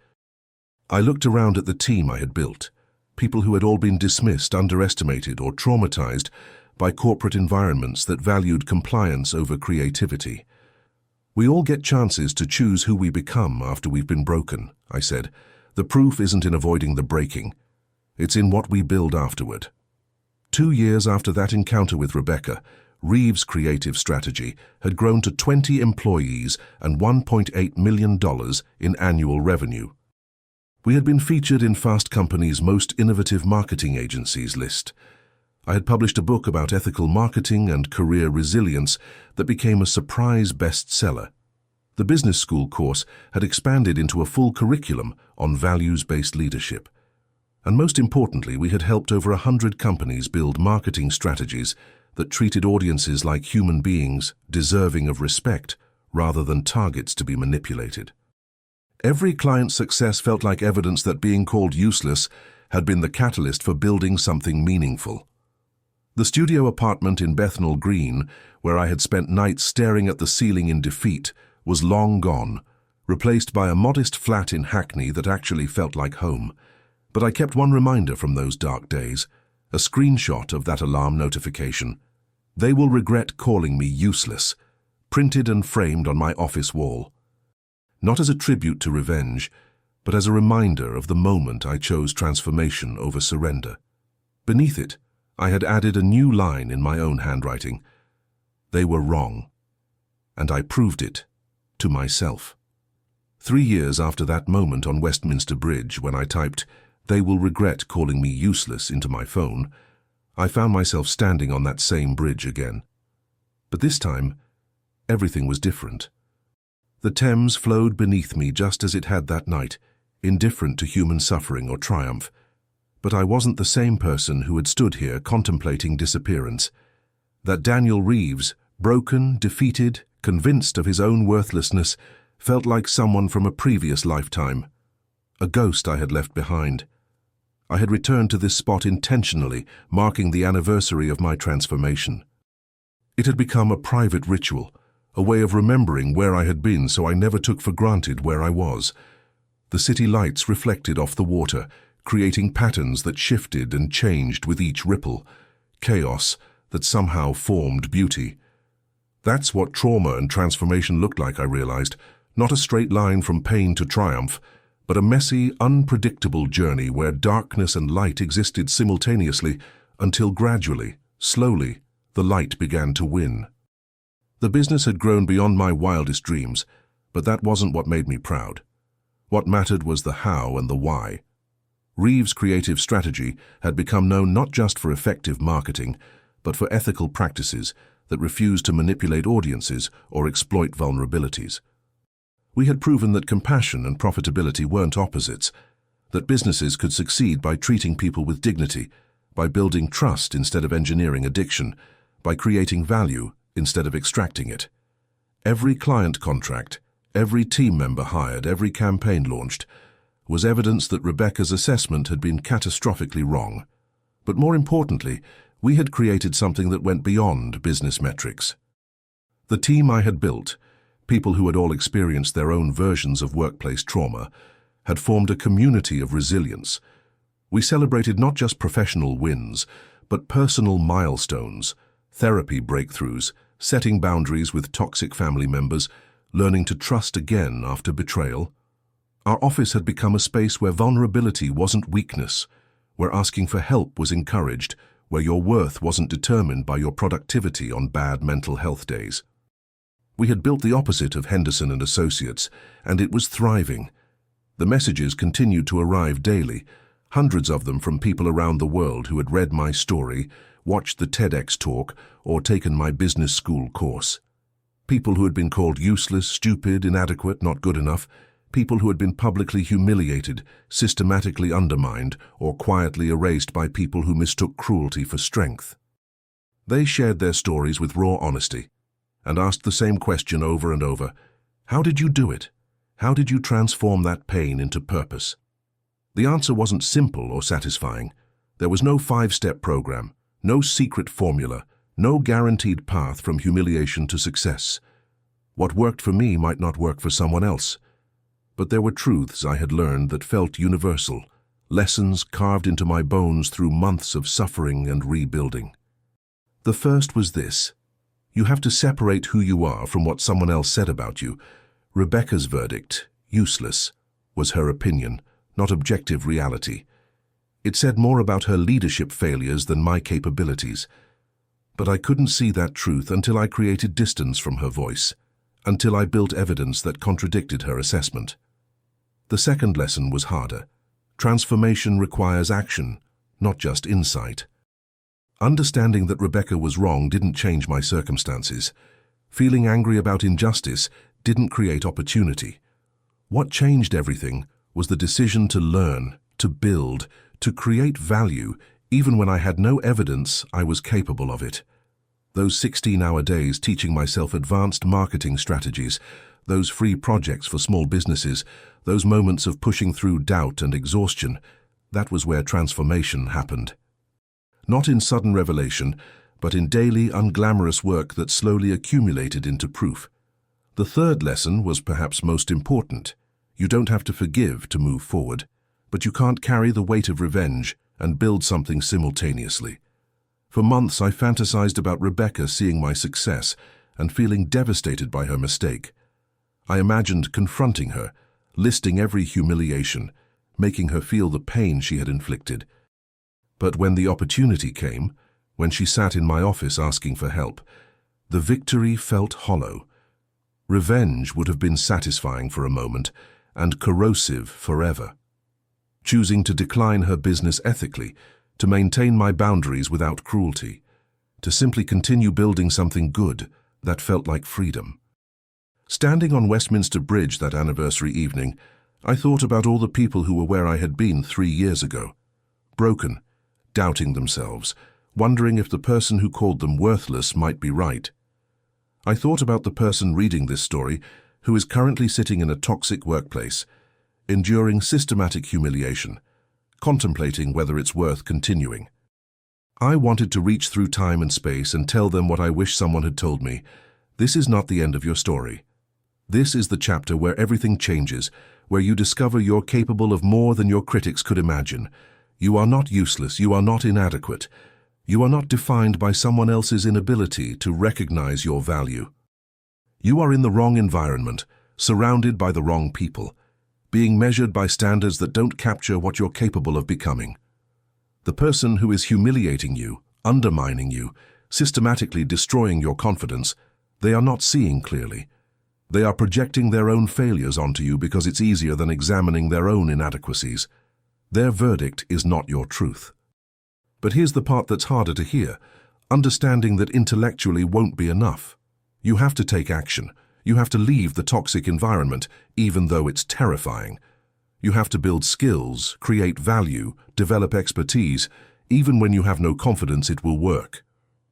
I looked around at the team I had built, people who had all been dismissed, underestimated, or traumatized by corporate environments that valued compliance over creativity. "We all get chances to choose who we become after we've been broken," I said. "The proof isn't in avoiding the breaking. It's in what we build afterward." 2 years after that encounter with Rebecca, Reeves' creative strategy had grown to 20 employees and $1.8 million in annual revenue. We had been featured in Fast Company's Most Innovative Marketing Agencies list. I had published a book about ethical marketing and career resilience that became a surprise bestseller. The business school course had expanded into a full curriculum on values-based leadership. And most importantly, we had helped over 100 companies build marketing strategies that treated audiences like human beings deserving of respect rather than targets to be manipulated. Every client's success felt like evidence that being called useless had been the catalyst for building something meaningful. The studio apartment in Bethnal Green, where I had spent nights staring at the ceiling in defeat, was long gone, replaced by a modest flat in Hackney that actually felt like home. But I kept one reminder from those dark days, a screenshot of that alarm notification. "They will regret calling me useless," printed and framed on my office wall. Not as a tribute to revenge, but as a reminder of the moment I chose transformation over surrender. Beneath it, I had added a new line in my own handwriting. "They were wrong." And I proved it to myself. 3 years after that moment on Westminster Bridge, when I typed, "They will regret calling me useless" into my phone, I found myself standing on that same bridge again. But this time, everything was different. The Thames flowed beneath me just as it had that night, indifferent to human suffering or triumph. But I wasn't the same person who had stood here contemplating disappearance. That Daniel Reeves, broken, defeated, convinced of his own worthlessness, felt like someone from a previous lifetime. A ghost I had left behind. I had returned to this spot intentionally, marking the anniversary of my transformation. It had become a private ritual, a way of remembering where I had been so I never took for granted where I was. The city lights reflected off the water, creating patterns that shifted and changed with each ripple. Chaos, that somehow formed beauty. That's what trauma and transformation looked like, I realized. Not a straight line from pain to triumph, but a messy, unpredictable journey where darkness and light existed simultaneously until gradually, slowly, the light began to win. The business had grown beyond my wildest dreams, but that wasn't what made me proud. What mattered was the how and the why. Reeves' creative strategy had become known not just for effective marketing, but for ethical practices that refused to manipulate audiences or exploit vulnerabilities. We had proven that compassion and profitability weren't opposites, that businesses could succeed by treating people with dignity, by building trust instead of engineering addiction, by creating value instead of extracting it. Every client contract, every team member hired, every campaign launched, was evidence that Rebecca's assessment had been catastrophically wrong. But more importantly, we had created something that went beyond business metrics. The team I had built, people who had all experienced their own versions of workplace trauma, had formed a community of resilience. We celebrated not just professional wins, but personal milestones, therapy breakthroughs, setting boundaries with toxic family members, learning to trust again after betrayal. Our office had become a space where vulnerability wasn't weakness, where asking for help was encouraged, where your worth wasn't determined by your productivity on bad mental health days. We had built the opposite of Henderson and Associates, and it was thriving. The messages continued to arrive daily, hundreds of them from people around the world who had read my story, watched the TEDx talk, or taken my business school course. People who had been called useless, stupid, inadequate, not good enough, people who had been publicly humiliated, systematically undermined, or quietly erased by people who mistook cruelty for strength. They shared their stories with raw honesty, and asked the same question over and over: how did you do it? How did you transform that pain into purpose? The answer wasn't simple or satisfying. There was no 5-step program, no secret formula, no guaranteed path from humiliation to success. What worked for me might not work for someone else. But there were truths I had learned that felt universal, lessons carved into my bones through months of suffering and rebuilding. The first was this: you have to separate who you are from what someone else said about you. Rebecca's verdict, useless, was her opinion, not objective reality. It said more about her leadership failures than my capabilities. But I couldn't see that truth until I created distance from her voice, until I built evidence that contradicted her assessment. The second lesson was harder. Transformation requires action, not just insight. Understanding that Rebecca was wrong didn't change my circumstances. Feeling angry about injustice didn't create opportunity. What changed everything was the decision to learn, to build, to create value, even when I had no evidence I was capable of it. Those 16-hour days teaching myself advanced marketing strategies, those free projects for small businesses, those moments of pushing through doubt and exhaustion, that was where transformation happened. Not in sudden revelation, but in daily, unglamorous work that slowly accumulated into proof. The third lesson was perhaps most important. You don't have to forgive to move forward, but you can't carry the weight of revenge and build something simultaneously. For months I fantasized about Rebecca seeing my success and feeling devastated by her mistake. I imagined confronting her, listing every humiliation, making her feel the pain she had inflicted. But when the opportunity came, when she sat in my office asking for help, the victory felt hollow. Revenge would have been satisfying for a moment and corrosive forever. Choosing to decline her business ethically, to maintain my boundaries without cruelty, to simply continue building something good that felt like freedom. Standing on Westminster Bridge that anniversary evening, I thought about all the people who were where I had been 3 years ago, broken, doubting themselves, wondering if the person who called them worthless might be right. I thought about the person reading this story who is currently sitting in a toxic workplace, enduring systematic humiliation, contemplating whether it's worth continuing. I wanted to reach through time and space and tell them what I wish someone had told me. This is not the end of your story. This is the chapter where everything changes, where you discover you're capable of more than your critics could imagine. You are not useless, you are not inadequate. You are not defined by someone else's inability to recognize your value. You are in the wrong environment, surrounded by the wrong people, being measured by standards that don't capture what you're capable of becoming. The person who is humiliating you, undermining you, systematically destroying your confidence, they are not seeing clearly. They are projecting their own failures onto you because it's easier than examining their own inadequacies. Their verdict is not your truth. But here's the part that's harder to hear. Understanding that intellectually won't be enough. You have to take action. You have to leave the toxic environment, even though it's terrifying. You have to build skills, create value, develop expertise, even when you have no confidence it will work.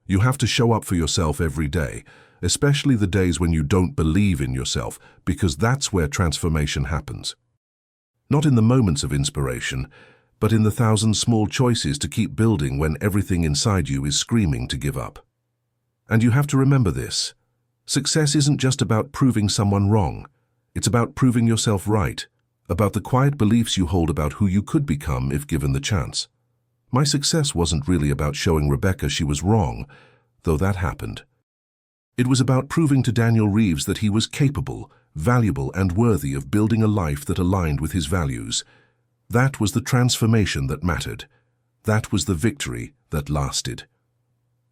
You have to show up for yourself every day, especially the days when you don't believe in yourself, because that's where transformation happens. Not in the moments of inspiration, but in the thousand small choices to keep building when everything inside you is screaming to give up. And you have to remember this. Success isn't just about proving someone wrong. It's about proving yourself right, about the quiet beliefs you hold about who you could become if given the chance. My success wasn't really about showing Rebecca she was wrong, though that happened. It was about proving to Daniel Reeves that he was capable, valuable, and worthy of building a life that aligned with his values. That was the transformation that mattered. That was the victory that lasted.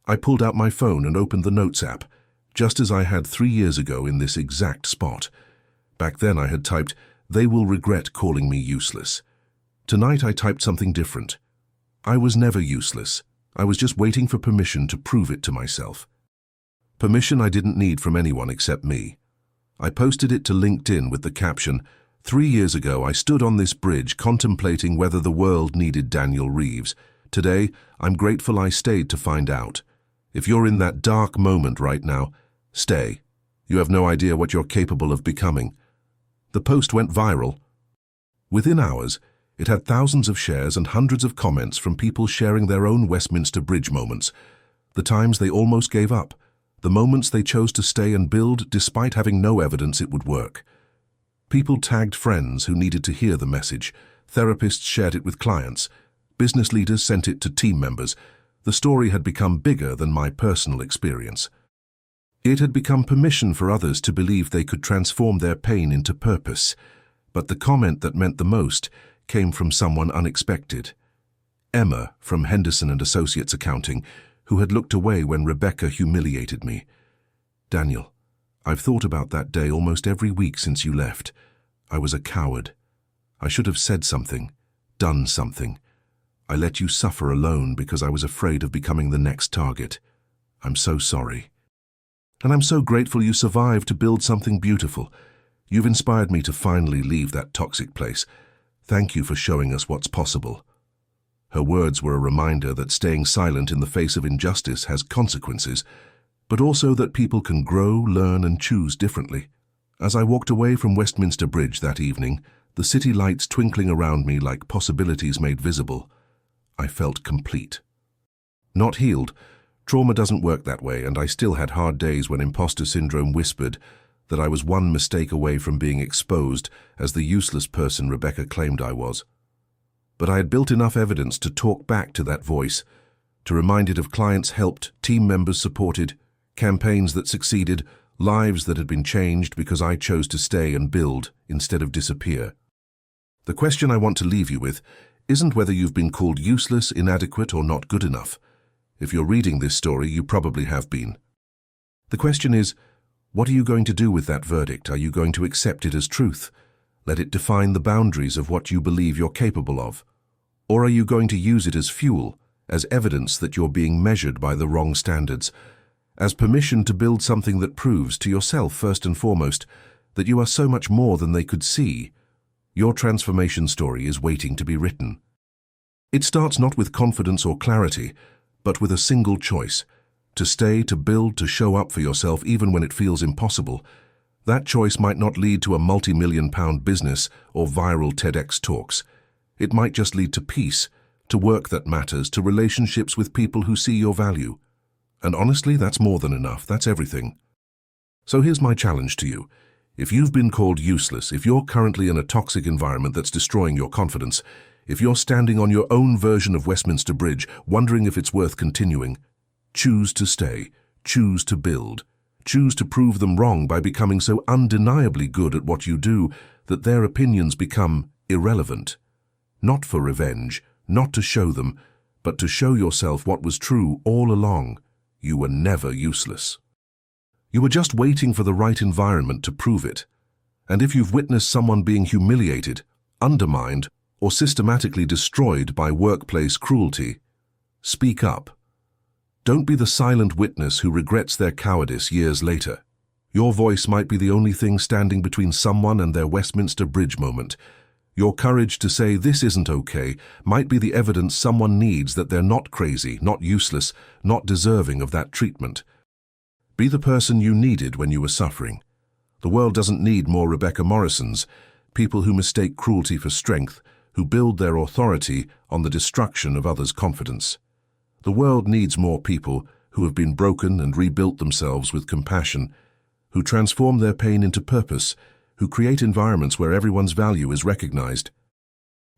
I pulled out my phone and opened the Notes app, just as I had 3 years ago in this exact spot. Back then I had typed, "They will regret calling me useless." Tonight I typed something different. I was never useless. I was just waiting for permission to prove it to myself. Permission I didn't need from anyone except me. I posted it to LinkedIn with the caption, "3 years ago I stood on this bridge contemplating whether the world needed Daniel Reeves. Today, I'm grateful I stayed to find out." If you're in that dark moment right now, stay. You have no idea what you're capable of becoming. The post went viral. Within hours, it had thousands of shares and hundreds of comments from people sharing their own Westminster Bridge moments, the times they almost gave up, the moments they chose to stay and build despite having no evidence it would work. People tagged friends who needed to hear the message, therapists shared it with clients, business leaders sent it to team members. The story had become bigger than my personal experience. It had become permission for others to believe they could transform their pain into purpose. But the comment that meant the most came from someone unexpected. Emma from Henderson and Associates Accounting, who had looked away when Rebecca humiliated me. "Daniel, I've thought about that day almost every week since you left. I was a coward. I should have said something, done something. I let you suffer alone because I was afraid of becoming the next target. I'm so sorry. And I'm so grateful you survived to build something beautiful. You've inspired me to finally leave that toxic place. Thank you for showing us what's possible." Her words were a reminder that staying silent in the face of injustice has consequences, but also that people can grow, learn, and choose differently. As I walked away from Westminster Bridge that evening, the city lights twinkling around me like possibilities made visible, I felt complete. Not healed. Trauma doesn't work that way, and I still had hard days when imposter syndrome whispered that I was one mistake away from being exposed as the useless person Rebecca claimed I was. But I had built enough evidence to talk back to that voice, to remind it of clients helped, team members supported, campaigns that succeeded, lives that had been changed because I chose to stay and build instead of disappear. The question I want to leave you with isn't whether you've been called useless, inadequate, or not good enough. If you're reading this story, you probably have been. The question is, what are you going to do with that verdict? Are you going to accept it as truth? Let it define the boundaries of what you believe you're capable of? Or are you going to use it as fuel, as evidence that you're being measured by the wrong standards, as permission to build something that proves to yourself first and foremost that you are so much more than they could see? Your transformation story is waiting to be written. It starts not with confidence or clarity, but with a single choice: to stay, to build, to show up for yourself even when it feels impossible. That choice might not lead to a multi-million-pound business or viral TEDx talks. It might just lead to peace, to work that matters, to relationships with people who see your value. And honestly, that's more than enough. That's everything. So here's my challenge to you. If you've been called useless, if you're currently in a toxic environment that's destroying your confidence, If you're standing on your own version of Westminster Bridge, wondering if it's worth continuing, choose to stay, choose to build, choose to prove them wrong by becoming so undeniably good at what you do that their opinions become irrelevant. Not for revenge, not to show them, but to show yourself what was true all along. You were never useless. You were just waiting for the right environment to prove it. And if you've witnessed someone being humiliated, undermined, or systematically destroyed by workplace cruelty, speak up. Don't be the silent witness who regrets their cowardice years later. Your voice might be the only thing standing between someone and their Westminster Bridge moment. Your courage to say this isn't okay might be the evidence someone needs that they're not crazy, not useless, not deserving of that treatment. Be the person you needed when you were suffering. The world doesn't need more Rebecca Morrisons, people who mistake cruelty for strength, who build their authority on the destruction of others' confidence. The world needs more people who have been broken and rebuilt themselves with compassion, who transform their pain into purpose, who create environments where everyone's value is recognized.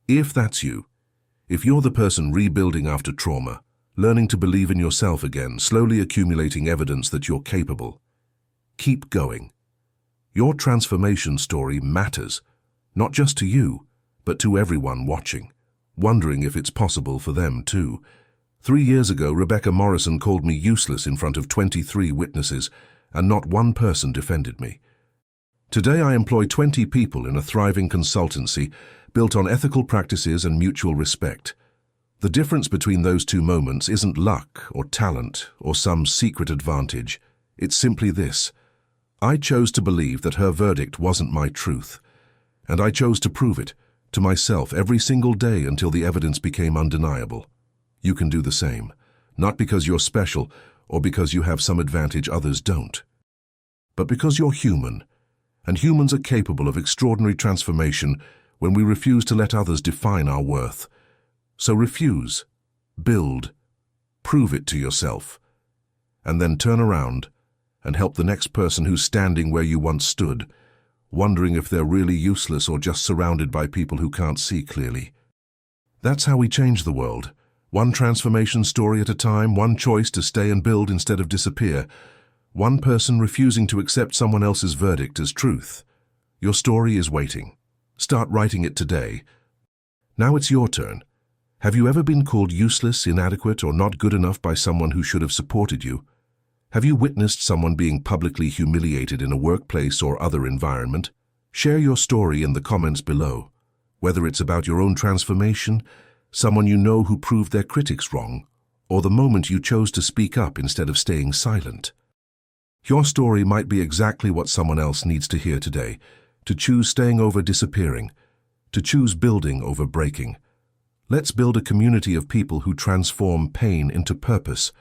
If that's you, if you're the person rebuilding after trauma, learning to believe in yourself again, slowly accumulating evidence that you're capable, keep going. Your transformation story matters, not just to you, but to everyone watching, wondering if it's possible for them too. 3 years ago, Rebecca Morrison called me useless in front of 23 witnesses, and not one person defended me. Today I employ 20 people in a thriving consultancy built on ethical practices and mutual respect. The difference between those two moments isn't luck or talent or some secret advantage. It's simply this. I chose to believe that her verdict wasn't my truth, and I chose to prove it to myself every single day until the evidence became undeniable. You can do the same, not because you're special or because you have some advantage others don't, but because you're human, and humans are capable of extraordinary transformation when we refuse to let others define our worth. So refuse, build, prove it to yourself, and then turn around and help the next person who's standing where you once stood, wondering if they're really useless or just surrounded by people who can't see clearly. That's how we change the world. One transformation story at a time, one choice to stay and build instead of disappear, one person refusing to accept someone else's verdict as truth. Your story is waiting. Start writing it today. Now it's your turn. Have you ever been called useless, inadequate, or not good enough by someone who should have supported you? Have you witnessed someone being publicly humiliated in a workplace or other environment? Share your story in the comments below, whether it's about your own transformation, someone you know who proved their critics wrong, or the moment you chose to speak up instead of staying silent. Your story might be exactly what someone else needs to hear today, to choose staying over disappearing, to choose building over breaking. Let's build a community of people who transform pain into purpose,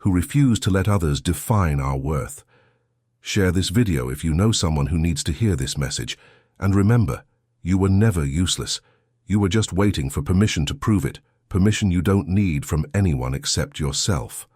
who refuse to let others define our worth. Share this video if you know someone who needs to hear this message. And remember, you were never useless. You were just waiting for permission to prove it, permission you don't need from anyone except yourself.